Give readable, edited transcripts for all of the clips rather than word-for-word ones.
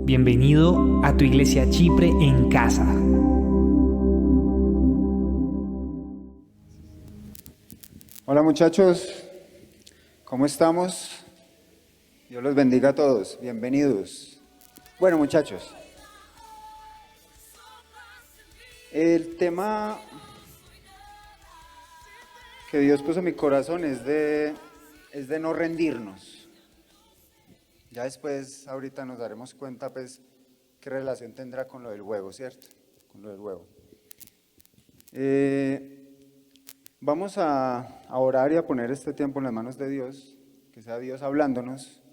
Bienvenido a tu iglesia Chipre en casa. Hola muchachos, ¿cómo estamos? Dios los bendiga a todos, bienvenidos. Bueno muchachos, el tema que Dios puso en mi corazón es de no rendirnos. Ya después, ahorita nos daremos cuenta pues qué relación tendrá con lo del huevo, ¿cierto? Con lo del huevo. Vamos a orar y a poner este tiempo en las manos de Dios, que sea Dios hablándonos,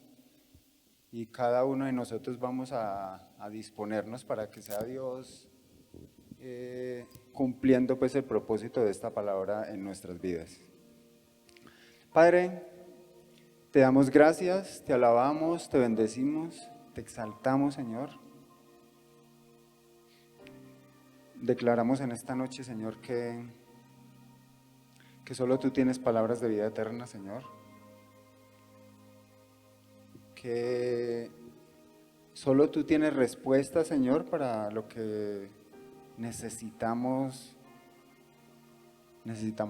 y cada uno de nosotros vamos a disponernos para que sea Dios cumpliendo pues el propósito de esta palabra en nuestras vidas. Padre, te damos gracias, te alabamos, te bendecimos, te exaltamos, Señor. Declaramos en esta noche, Señor, que solo tú tienes palabras de vida eterna, Señor. Que solo tú tienes respuesta, Señor, para lo que necesitamos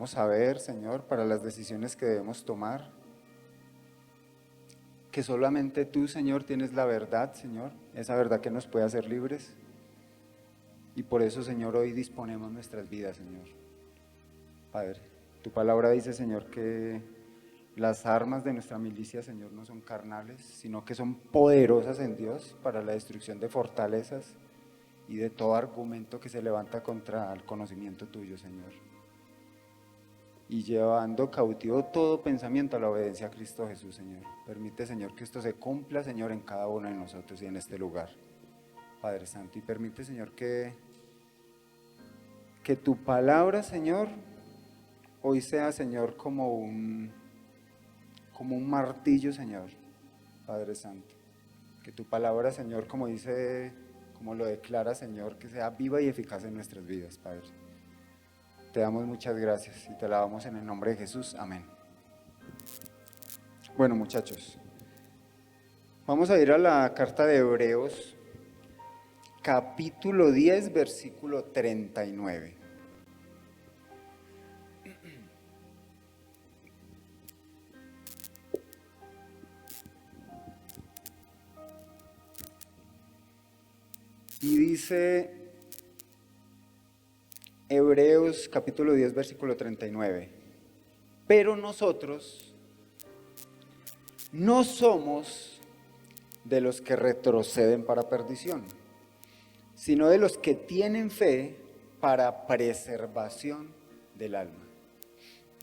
saber, Señor, para las decisiones que debemos tomar. Que solamente tú, Señor, tienes la verdad, Señor, esa verdad que nos puede hacer libres. Y por eso, Señor, hoy disponemos nuestras vidas, Señor. Padre, tu palabra dice, Señor, que las armas de nuestra milicia, Señor, no son carnales, sino que son poderosas en Dios para la destrucción de fortalezas y de todo argumento que se levanta contra el conocimiento tuyo, Señor. Y llevando cautivo todo pensamiento a la obediencia a Cristo Jesús, Señor. Permite, Señor, que esto se cumpla, Señor, en cada uno de nosotros y en este lugar, Padre Santo. Y permite, Señor, que tu palabra, Señor, hoy sea, Señor, como un martillo, Señor, Padre Santo. Que tu palabra, Señor, como lo declara, Señor, que sea viva y eficaz en nuestras vidas, Padre. Te damos muchas gracias y te alabamos en el nombre de Jesús. Amén. Bueno, muchachos, vamos a ir a la carta de Hebreos, capítulo 10, versículo 39. Y dice Hebreos capítulo 10, versículo 39. Pero nosotros no somos de los que retroceden para perdición, sino de los que tienen fe para preservación del alma.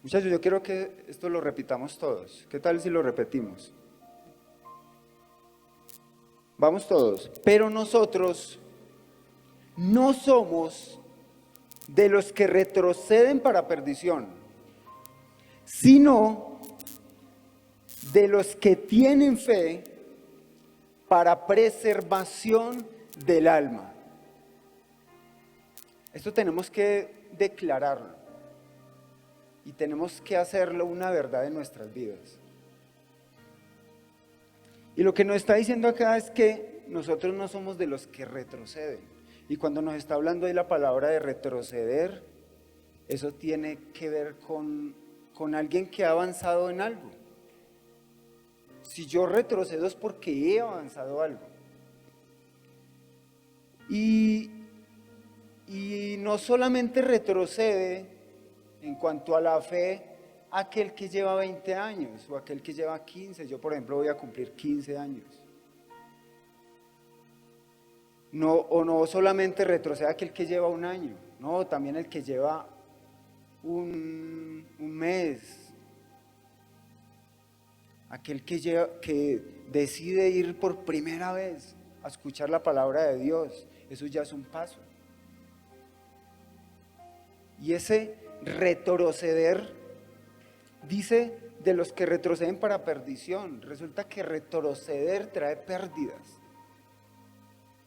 Muchachos, yo quiero que esto lo repitamos todos. ¿Qué tal si lo repetimos? Vamos todos. Pero nosotros no somos de los que retroceden para perdición, sino de los que tienen fe para preservación del alma. Esto tenemos que declararlo y tenemos que hacerlo una verdad en nuestras vidas. Y lo que nos está diciendo acá es que nosotros no somos de los que retroceden. Y cuando nos está hablando ahí la palabra de retroceder, eso tiene que ver con alguien que ha avanzado en algo. Si yo retrocedo es porque he avanzado algo. Y no solamente retrocede en cuanto a la fe aquel que lleva 20 años o aquel que lleva 15. Yo, por ejemplo, voy a cumplir 15 años. No solamente retrocede aquel que lleva un año, no, también el que lleva un mes, aquel que decide ir por primera vez a escuchar la palabra de Dios, eso ya es un paso. Y ese retroceder, dice, de los que retroceden para perdición. Resulta que retroceder trae pérdidas.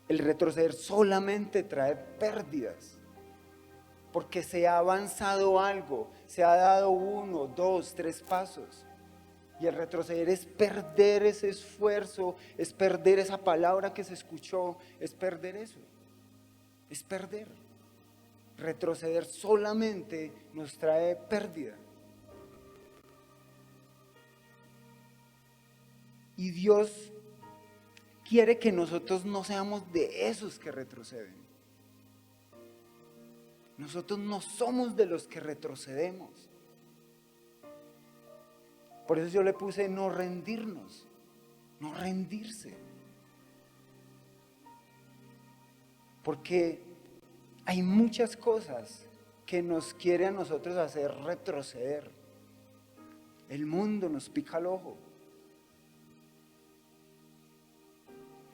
El retroceder solamente trae pérdidas, porque se ha avanzado algo, se ha dado 1, 2, 3 pasos. Y el retroceder es perder ese esfuerzo, es perder esa palabra que se escuchó, es perder eso, es perder. Retroceder solamente nos trae pérdida. Y Dios quiere que nosotros no seamos de esos que retroceden. Nosotros no somos de los que retrocedemos. Por eso yo le puse no rendirnos, no rendirse. Porque hay muchas cosas que nos quiere a nosotros hacer retroceder. El mundo nos pica el ojo.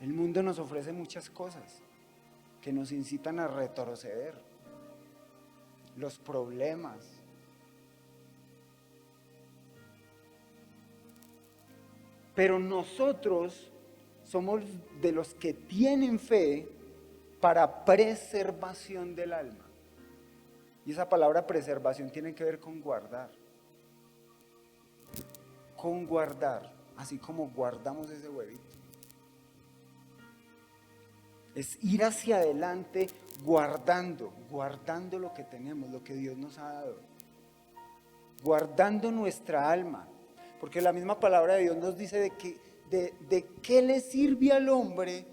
El mundo nos ofrece muchas cosas que nos incitan a retroceder. Los problemas. Pero nosotros somos de los que tienen fe para preservación del alma. Y esa palabra preservación tiene que ver con guardar. Con guardar, así como guardamos ese huevito. Es ir hacia adelante guardando lo que tenemos, lo que Dios nos ha dado. Guardando nuestra alma. Porque la misma palabra de Dios nos dice de qué le sirve al hombre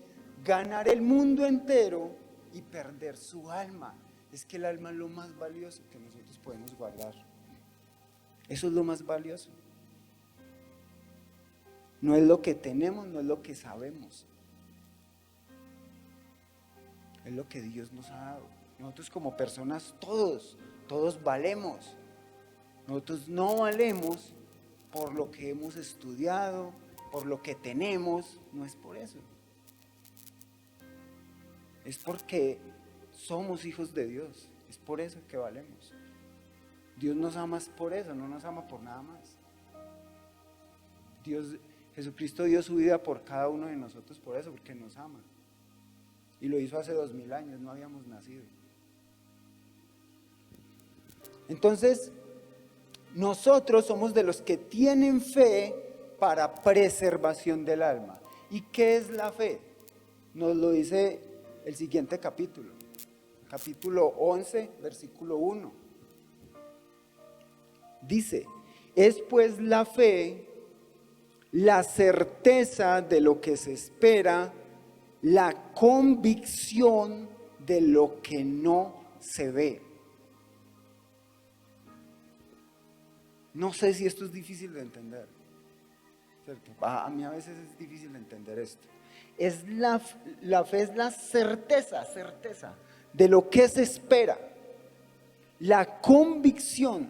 ganar el mundo entero y perder su alma. Es que el alma es lo más valioso que nosotros podemos guardar. Eso es lo más valioso. No es lo que tenemos, no es lo que sabemos. Es lo que Dios nos ha dado. Nosotros como personas todos valemos. Nosotros no valemos por lo que hemos estudiado, por lo que tenemos, no es por eso. Es porque somos hijos de Dios, es por eso que valemos. Dios nos ama por eso, no nos ama por nada más. Jesucristo dio su vida por cada uno de nosotros por eso, porque nos ama. Y lo hizo hace 2000 años, no habíamos nacido. Entonces, nosotros somos de los que tienen fe para preservación del alma. ¿Y qué es la fe? Nos lo dice el siguiente capítulo. Capítulo 11, versículo 1. Dice, es pues la fe, la certeza de lo que se espera, la convicción de lo que no se ve. No sé si esto es difícil de entender. A mí a veces es difícil de entender esto. La fe es la certeza de lo que se espera. La convicción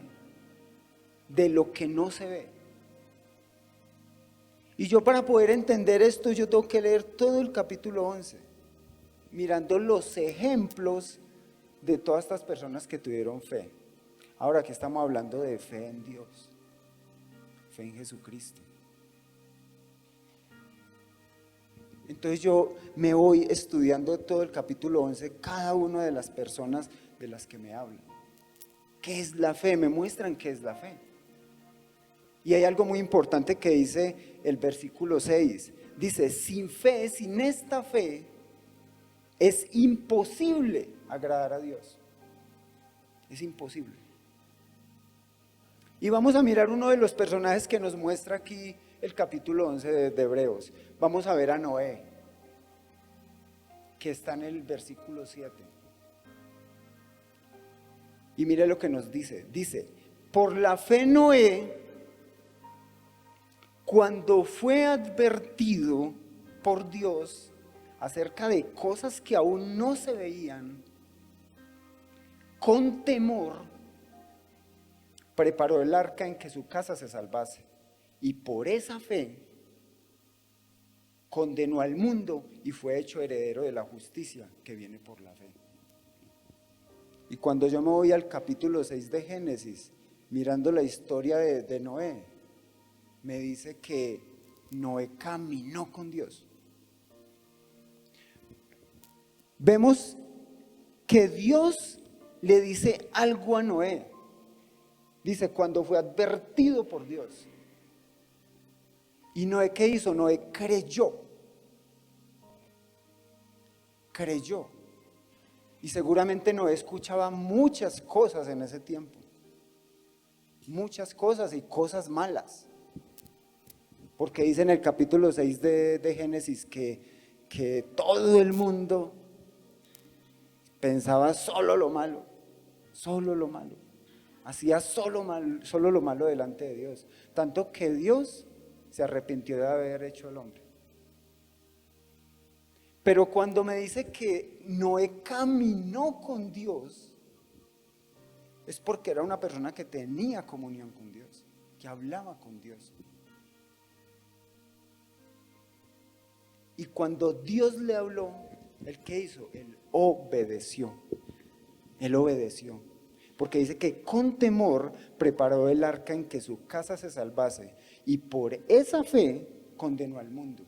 de lo que no se ve. Y yo para poder entender esto, yo tengo que leer todo el capítulo 11, mirando los ejemplos de todas estas personas que tuvieron fe. Ahora que estamos hablando de fe en Dios, fe en Jesucristo. Entonces yo me voy estudiando todo el capítulo 11, cada una de las personas de las que me hablan. ¿Qué es la fe? Me muestran qué es la fe. Y hay algo muy importante que dice el versículo 6. Dice, sin fe, sin esta fe, es imposible agradar a Dios. Es imposible. Y vamos a mirar uno de los personajes que nos muestra aquí el capítulo 11 de Hebreos. Vamos a ver a Noé, que está en el versículo 7. Y mire lo que nos dice. Dice, por la fe Noé, cuando fue advertido por Dios acerca de cosas que aún no se veían, con temor, preparó el arca en que su casa se salvase. Y por esa fe condenó al mundo y fue hecho heredero de la justicia que viene por la fe. Y cuando yo me voy al capítulo 6 de Génesis, mirando la historia de Noé, me dice que Noé caminó con Dios. Vemos que Dios le dice algo a Noé. Dice, cuando fue advertido por Dios. ¿Y Noé qué hizo? Noé creyó. Creyó. Y seguramente Noé escuchaba muchas cosas en ese tiempo. Muchas cosas y cosas malas. Porque dice en el capítulo 6 de Génesis que todo el mundo pensaba solo lo malo, solo lo malo. Hacía solo lo malo delante de Dios. Tanto que Dios se arrepintió de haber hecho al hombre. Pero cuando me dice que Noé caminó con Dios, es porque era una persona que tenía comunión con Dios, que hablaba con Dios. Y cuando Dios le habló, ¿él qué hizo? Él obedeció. Él obedeció. Porque dice que con temor preparó el arca en que su casa se salvase. Y por esa fe condenó al mundo.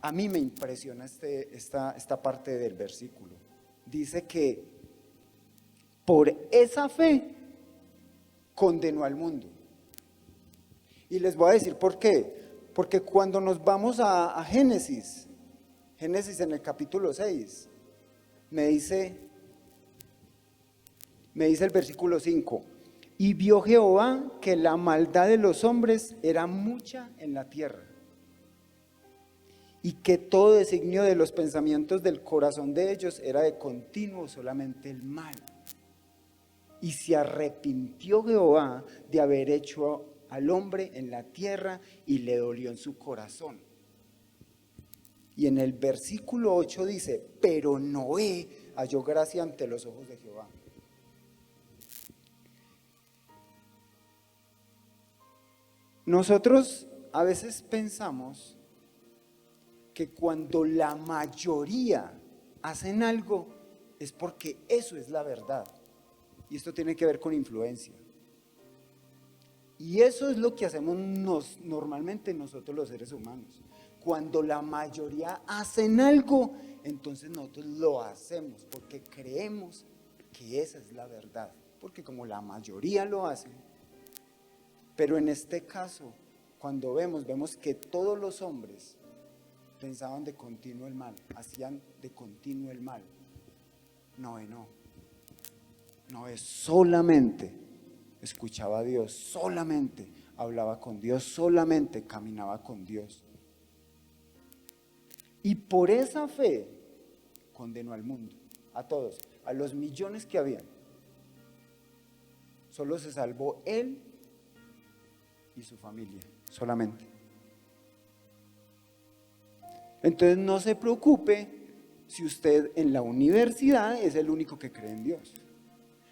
A mí me impresiona esta parte del versículo. Dice que por esa fe condenó al mundo. Y les voy a decir por qué. Porque cuando nos vamos a Génesis en el capítulo 6, me dice el versículo 5, y vio Jehová que la maldad de los hombres era mucha en la tierra, y que todo designio de los pensamientos del corazón de ellos era de continuo solamente el mal. Y se arrepintió Jehová de haber hecho al hombre en la tierra y le dolió en su corazón. Y en el versículo 8 dice, pero Noé halló gracia ante los ojos de Jehová. Nosotros a veces pensamos que cuando la mayoría hacen algo es porque eso es la verdad. Y esto tiene que ver con influencia. Y eso es lo que hacemos normalmente nosotros los seres humanos. Cuando la mayoría hacen algo, entonces nosotros lo hacemos porque creemos que esa es la verdad. Porque como la mayoría lo hace, pero en este caso, cuando vemos que todos los hombres pensaban de continuo el mal, hacían de continuo el mal. Noé solamente escuchaba a Dios, solamente hablaba con Dios, solamente caminaba con Dios. Y por esa fe condenó al mundo, a todos, a los millones que habían. Solo se salvó él y su familia, solamente. Entonces no se preocupe si usted en la universidad es el único que cree en Dios.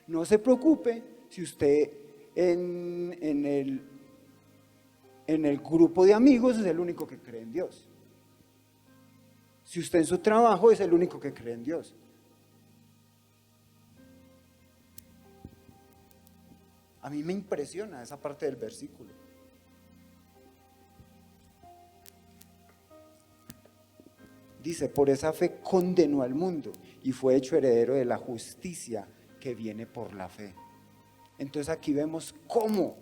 No se preocupe si usted en el grupo de amigos es el único que cree en Dios. Si usted en su trabajo es el único que cree en Dios. A mí me impresiona esa parte del versículo. Dice, por esa fe condenó al mundo y fue hecho heredero de la justicia que viene por la fe. Entonces aquí vemos cómo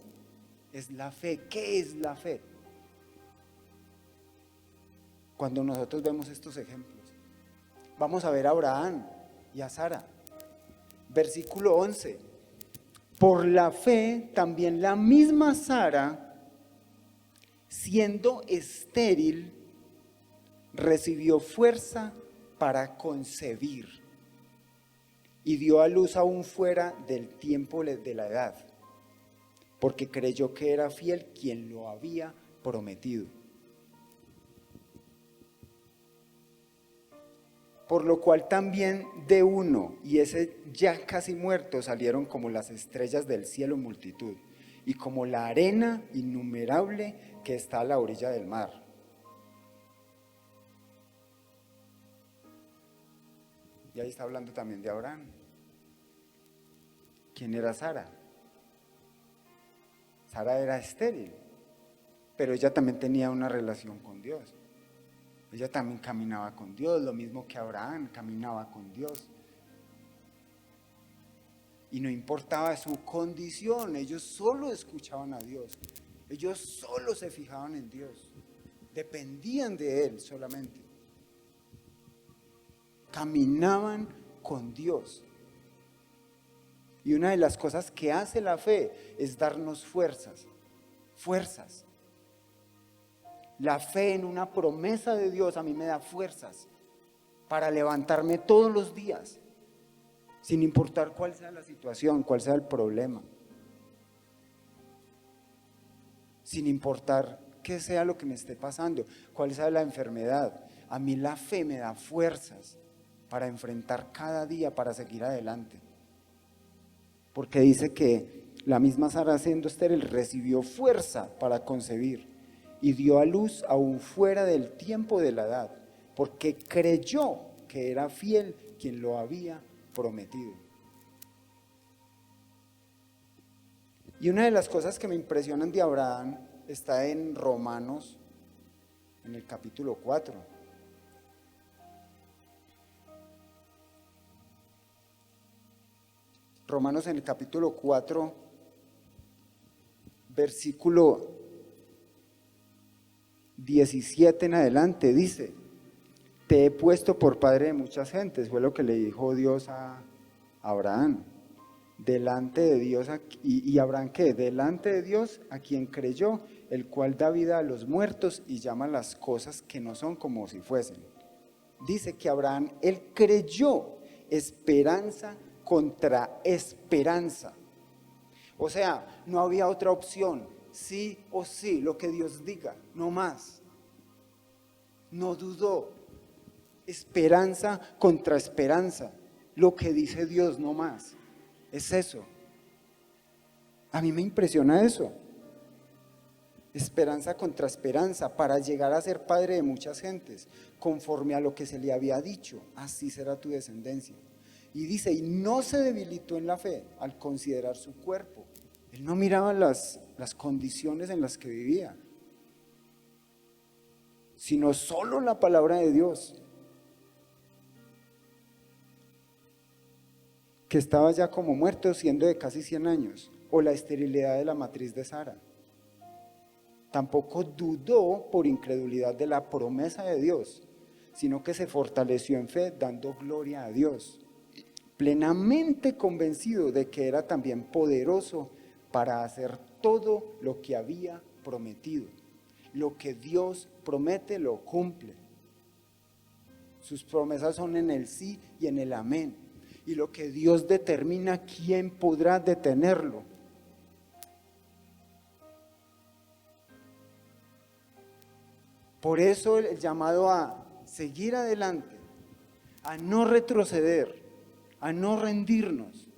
es la fe, qué es la fe. Cuando nosotros vemos estos ejemplos, vamos a ver a Abraham y a Sara. Versículo 11. Por la fe también la misma Sara, siendo estéril, recibió fuerza para concebir y dio a luz aún fuera del tiempo de la edad, porque creyó que era fiel quien lo había prometido. Por lo cual también de uno, y ese ya casi muerto, salieron como las estrellas del cielo multitud, y como la arena innumerable que está a la orilla del mar. Y ahí está hablando también de Abraham. ¿Quién era Sara? Sara era estéril, pero ella también tenía una relación con Dios. Ella también caminaba con Dios, lo mismo que Abraham caminaba con Dios. Y no importaba su condición, ellos solo escuchaban a Dios, ellos solo se fijaban en Dios. dependían de Él solamente. Caminaban con Dios. Y una de las cosas que hace la fe es darnos fuerzas. La fe en una promesa de Dios a mí me da fuerzas para levantarme todos los días, sin importar cuál sea la situación, cuál sea el problema, sin importar qué sea lo que me esté pasando, cuál sea la enfermedad. A mí la fe me da fuerzas para enfrentar cada día, para seguir adelante. Porque dice que la misma Sara, siendo estéril, recibió fuerza para concebir y dio a luz aún fuera del tiempo de la edad, porque creyó que era fiel quien lo había prometido. Y una de las cosas que me impresionan de Abraham está en Romanos, en el capítulo 4. Romanos en el capítulo 4, versículo 17 en adelante, dice: te he puesto por padre de muchas gentes. Fue lo que le dijo Dios a Abraham. Delante de Dios, y Abraham, ¿qué? Delante de Dios, a quien creyó, el cual da vida a los muertos y llama las cosas que no son como si fuesen. Dice que Abraham, él creyó, esperanza contra esperanza. O sea, no había otra opción, sí o sí, lo que Dios diga, no más. No dudó, esperanza contra esperanza, lo que dice Dios, no más. Es eso. A mí me impresiona eso. Esperanza contra esperanza, para llegar a ser padre de muchas gentes, conforme a lo que se le había dicho, así será tu descendencia. Y dice, y no se debilitó en la fe al considerar su cuerpo. Él no miraba las condiciones en las que vivía, sino solo la palabra de Dios, que estaba ya como muerto, siendo de casi 100 años, o la esterilidad de la matriz de Sara. Tampoco dudó por incredulidad de la promesa de Dios, sino que se fortaleció en fe, dando gloria a Dios, plenamente convencido de que era también poderoso para hacer todo lo que había prometido. Lo que Dios promete lo cumple. Sus promesas son en el sí y en el amén. Y lo que Dios determina, ¿quién podrá detenerlo? Por eso el llamado a seguir adelante, a no retroceder, a no rendirnos,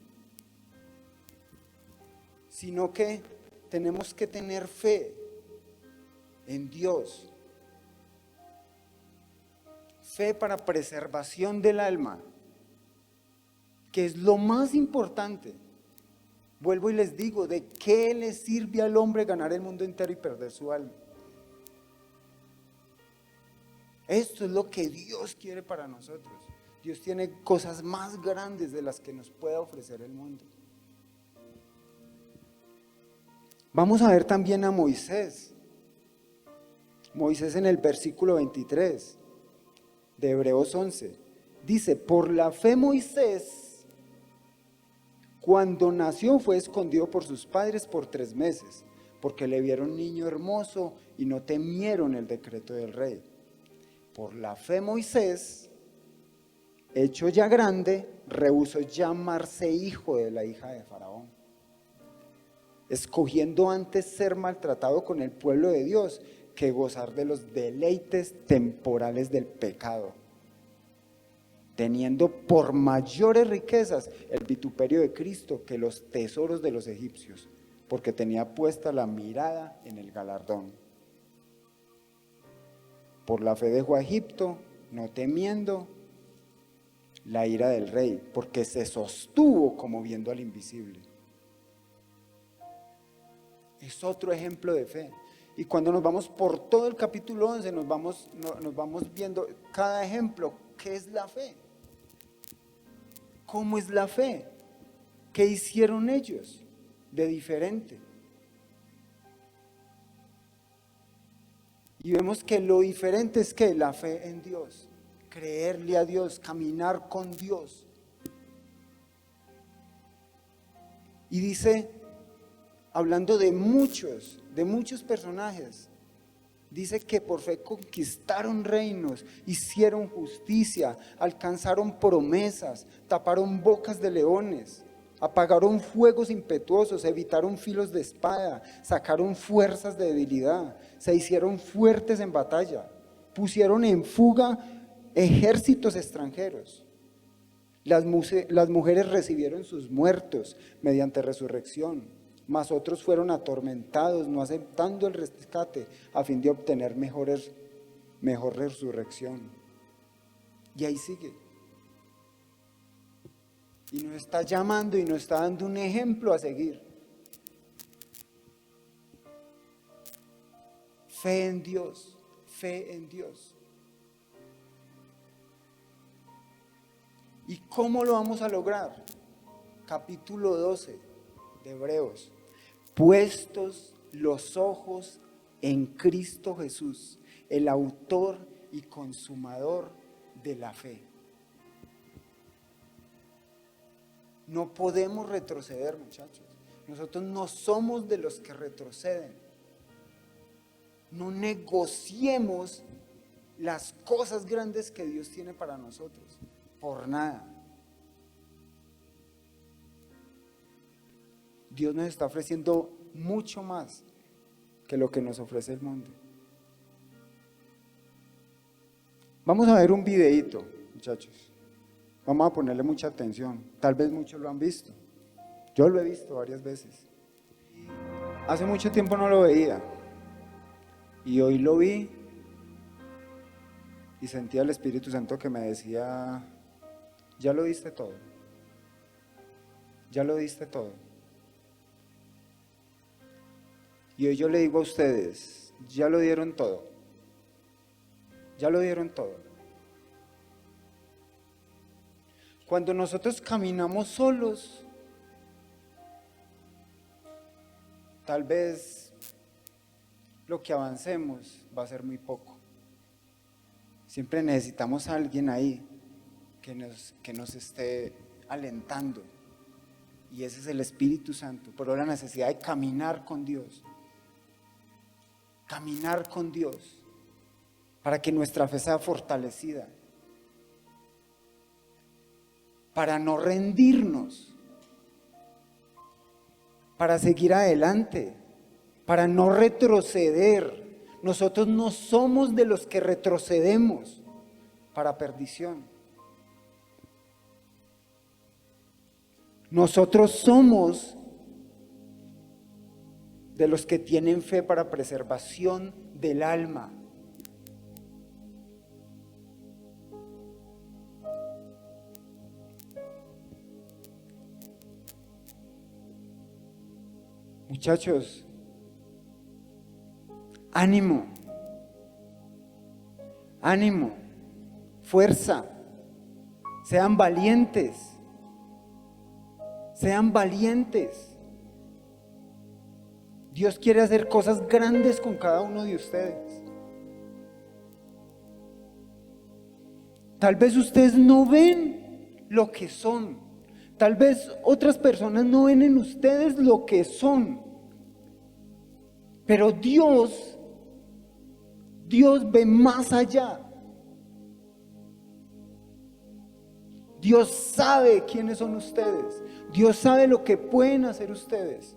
sino que tenemos que tener fe en Dios, fe para preservación del alma, que es lo más importante. Vuelvo y les digo, ¿de qué le sirve al hombre ganar el mundo entero y perder su alma? Esto es lo que Dios quiere para nosotros. Dios tiene cosas más grandes de las que nos pueda ofrecer el mundo. Vamos a ver también a Moisés. Moisés en el versículo 23 de Hebreos 11. Dice, por la fe Moisés, cuando nació, fue escondido por sus padres por 3 meses, porque le vieron niño hermoso y no temieron el decreto del rey. Por la fe Moisés, hecho ya grande, rehusó llamarse hijo de la hija de Faraón, escogiendo antes ser maltratado con el pueblo de Dios que gozar de los deleites temporales del pecado, teniendo por mayores riquezas el vituperio de Cristo que los tesoros de los egipcios, porque tenía puesta la mirada en el galardón. Por la fe dejó a Egipto, no temiendo la ira del rey, porque se sostuvo como viendo al invisible. Es otro ejemplo de fe. Y cuando nos vamos por todo el capítulo 11, nos vamos viendo cada ejemplo. ¿Qué es la fe? ¿Cómo es la fe? ¿Qué hicieron ellos de diferente? Y vemos que lo diferente es que la fe en Dios, creerle a Dios, caminar con Dios. Y dice, hablando de muchos personajes, dice que por fe conquistaron reinos, hicieron justicia, alcanzaron promesas, taparon bocas de leones, apagaron fuegos impetuosos, evitaron filos de espada, sacaron fuerzas de debilidad, se hicieron fuertes en batalla, pusieron en fuga ejércitos extranjeros. Las mujeres recibieron sus muertos mediante resurrección, mas otros fueron atormentados, no aceptando el rescate, a fin de obtener mejor resurrección. Y ahí sigue. Y nos está llamando y nos está dando un ejemplo a seguir. Fe en Dios, fe en Dios. ¿Y cómo lo vamos a lograr? Capítulo 12 de Hebreos. Puestos los ojos en Cristo Jesús, el autor y consumador de la fe. No podemos retroceder, muchachos. Nosotros no somos de los que retroceden. No negociemos las cosas grandes que Dios tiene para nosotros, por nada. Dios nos está ofreciendo mucho más que lo que nos ofrece el mundo. Vamos a ver un videíto, muchachos. Vamos a ponerle mucha atención. Tal vez muchos lo han visto. Yo lo he visto varias veces. Hace mucho tiempo no lo veía. Y hoy lo vi y sentía el Espíritu Santo que me decía, ya lo diste todo. Ya lo diste todo. Y hoy yo le digo a ustedes, ya lo dieron todo. Ya lo dieron todo. Cuando nosotros caminamos solos, tal vez lo que avancemos va a ser muy poco. Siempre necesitamos a alguien ahí que nos esté alentando. Y ese es el Espíritu Santo. Pero la necesidad de caminar con Dios. Caminar con Dios. Para que nuestra fe sea fortalecida. Para no rendirnos, para seguir adelante, para no retroceder. Nosotros no somos de los que retrocedemos para perdición. Nosotros somos de los que tienen fe para preservación del alma. Muchachos, ánimo, ánimo, fuerza, sean valientes, sean valientes. Dios quiere hacer cosas grandes con cada uno de ustedes. Tal vez ustedes no ven lo que son. Tal vez otras personas no ven en ustedes lo que son, pero Dios ve más allá. Dios sabe quiénes son ustedes. Dios sabe lo que pueden hacer ustedes.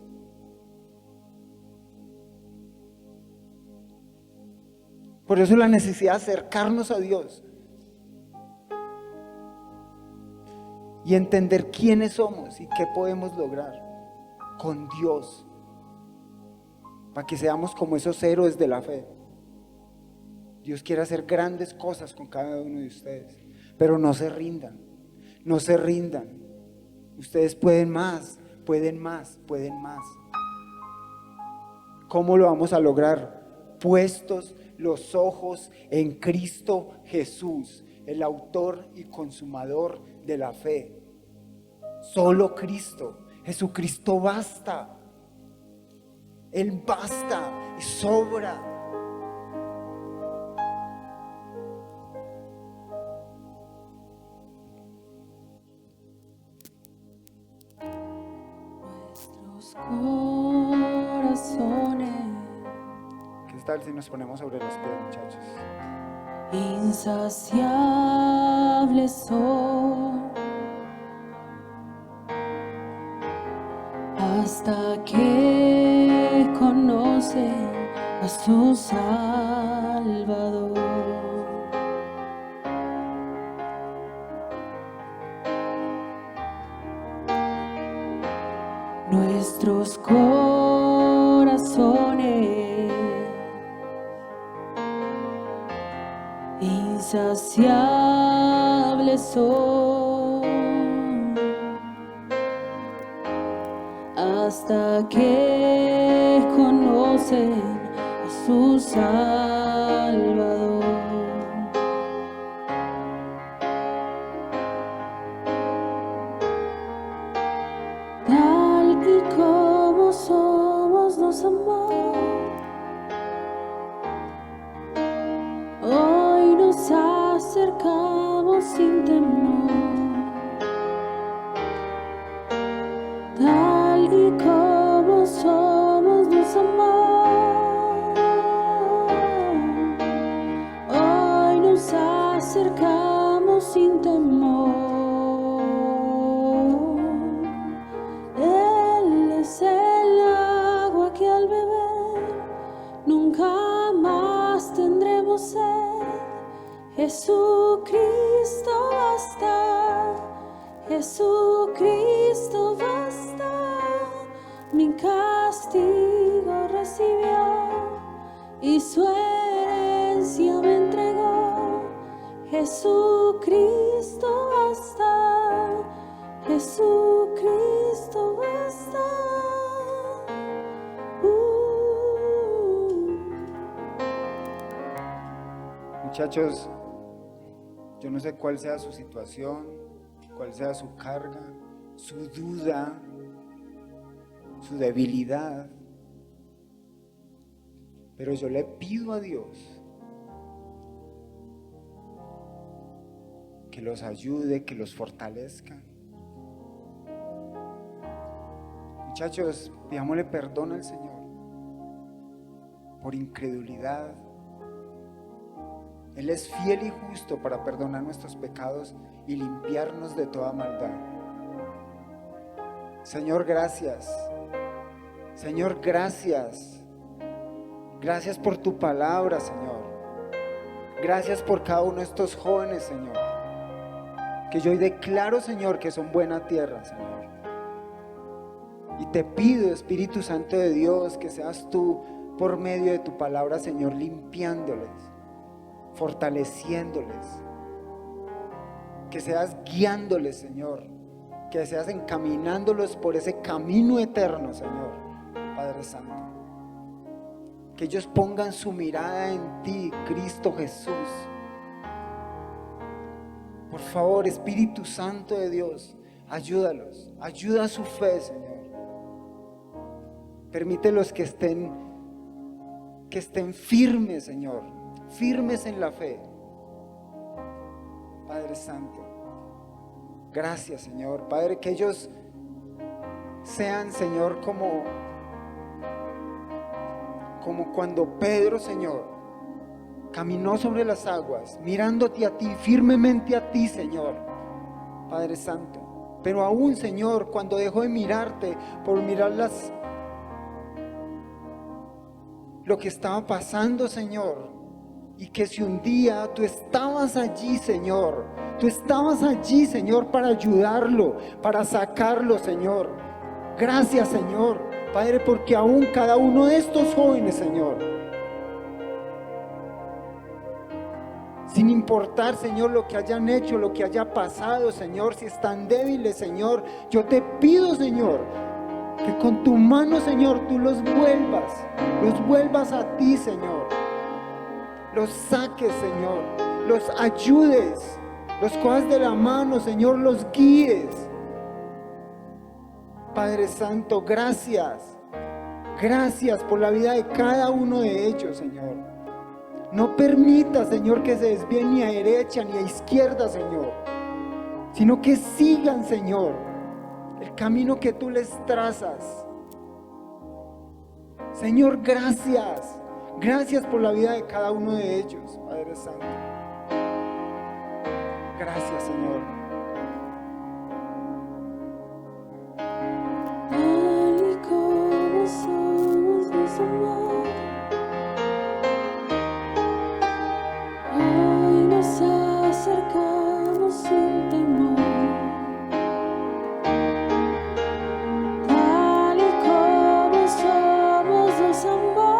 Por eso la necesidad de acercarnos a Dios. Y entender quiénes somos y qué podemos lograr con Dios, para que seamos como esos héroes de la fe. Dios quiere hacer grandes cosas con cada uno de ustedes, pero no se rindan, no se rindan. Ustedes pueden más, pueden más, pueden más. ¿Cómo lo vamos a lograr? Puestos los ojos en Cristo Jesús, el autor y consumador de la fe. Solo Cristo, Jesucristo basta. Él basta y sobra. nuestros corazones. ¿Qué tal si nos ponemos sobre los pies, muchachos? Insaciables son hasta que conocen a su Salvador. Nuestros corazones insaciables son hasta que conocen a su Salvador. Tal y como somos nos amó. Hoy nos acercamos sin temor. Tal y como somos nos amó. Hoy nos acercamos sin temor. Él es el agua que al beber nunca más tendremos sed. Jesucristo basta, Jesucristo basta. Mi castigo recibió y su herencia me entregó. Jesucristo basta, Jesucristo basta. Muchachos, yo no sé cuál sea su situación, cuál sea su carga, su duda, su debilidad, pero yo le pido a Dios que los ayude, que los fortalezca. Muchachos, pidámosle perdón al Señor por incredulidad. Él es fiel y justo para perdonar nuestros pecados y limpiarnos de toda maldad. Señor, gracias. Señor, gracias. Gracias por tu palabra, Señor. Gracias por cada uno de estos jóvenes, Señor. Que yo hoy declaro, Señor, que son buena tierra, Señor. Y te pido, Espíritu Santo de Dios, que seas tú por medio de tu palabra, Señor, limpiándoles, fortaleciéndoles, que seas guiándoles, Señor, que seas encaminándolos por ese camino eterno, Señor, Padre Santo, que ellos pongan su mirada en ti, Cristo Jesús. Por favor, Espíritu Santo de Dios, ayúdalos, ayuda a su fe, Señor. Permítelos que estén firmes, Señor, firmes en la fe. Padre Santo, gracias, Señor. Padre, que ellos sean, Señor, como cuando Pedro, Señor, caminó sobre las aguas, mirándote a ti, firmemente a ti, Señor, Padre Santo. Pero aún, Señor, cuando dejó de mirarte por mirar lo que estaba pasando, Señor, y que si un día tú estabas allí, Señor, para ayudarlo, para sacarlo, Señor. Gracias, Señor, Padre, porque aún cada uno de estos jóvenes, Señor, sin importar, Señor, lo que hayan hecho, lo que haya pasado, Señor, si están débiles, Señor, yo te pido, Señor, que con tu mano, Señor, tú los vuelvas a ti, Señor. Los saques, Señor, los ayudes, los cojas de la mano, Señor, los guíes. Padre Santo, gracias por la vida de cada uno de ellos, Señor. No permita, Señor, que se desvíen ni a derecha ni a izquierda, Señor, sino que sigan, Señor, el camino que tú les trazas. Señor, gracias. Gracias por la vida de cada uno de ellos, Padre Santo. Gracias, Señor. Tal y como somos nos amó. Hoy nos acercamos sin temor. Tal y como somos nos amó.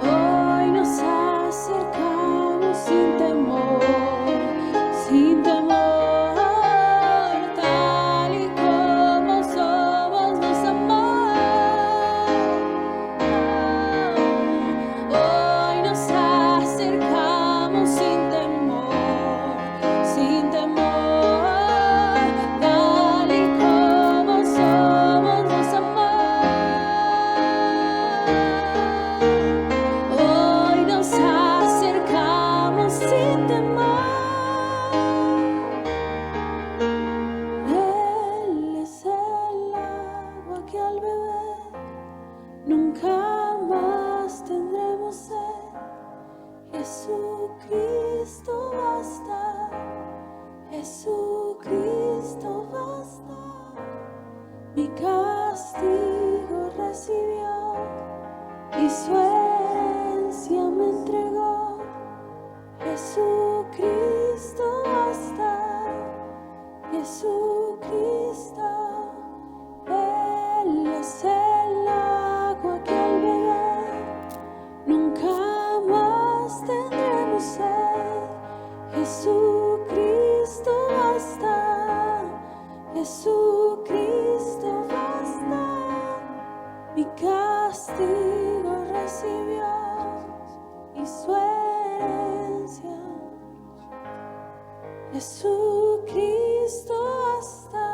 Hoy nos acercamos sin temor, sin temor. Tal y como somos nos amó. Hoy nos acercamos sin temor, sin temor. Tal y como somos nos amó. Hoy nos acercamos sin temor. Él es el agua que al beber nunca más tendremos sed. Jesucristo basta, Jesucristo basta. Mi castigo recibió y su herencia me entregó. Jesucristo basta, Jesucristo. Él es el agua que al beber nunca más tendremos sed. Jesucristo basta, Jesucristo basta. Mi castigo recibió y su herencia. Jesucristo basta,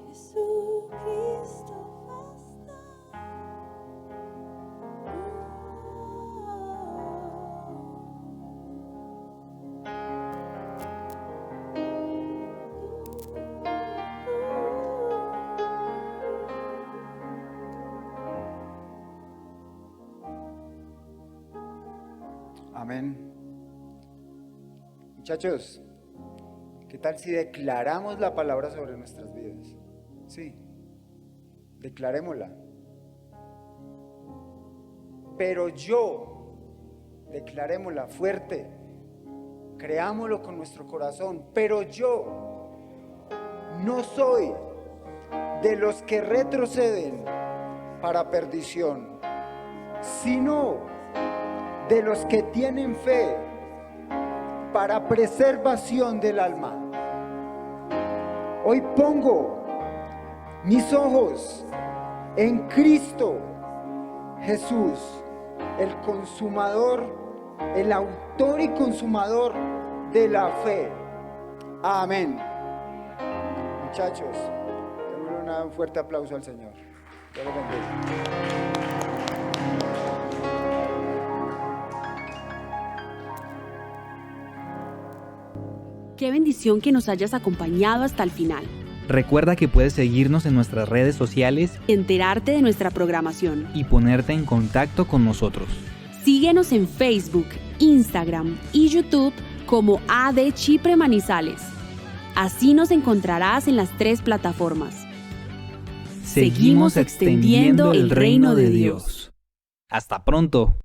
Jesucristo basta. Amén. Muchachos, ¿qué tal si declaramos la palabra sobre nuestras vidas? Sí, declarémosla. Pero yo, declarémosla fuerte, creámoslo con nuestro corazón. Pero yo no soy de los que retroceden para perdición, sino de los que tienen fe para preservación del alma. Hoy pongo mis ojos en Cristo Jesús, el consumador, el autor y consumador de la fe. Amén. Muchachos, démosle un fuerte aplauso al Señor. Dios los bendiga. Qué bendición que nos hayas acompañado hasta el final. Recuerda que puedes seguirnos en nuestras redes sociales Enterarte de nuestra programación. y ponerte en contacto con nosotros. Síguenos en Facebook, Instagram y YouTube como AD Chipre Manizales. Así nos encontrarás en las 3 plataformas. Seguimos extendiendo el reino de Dios. Hasta pronto.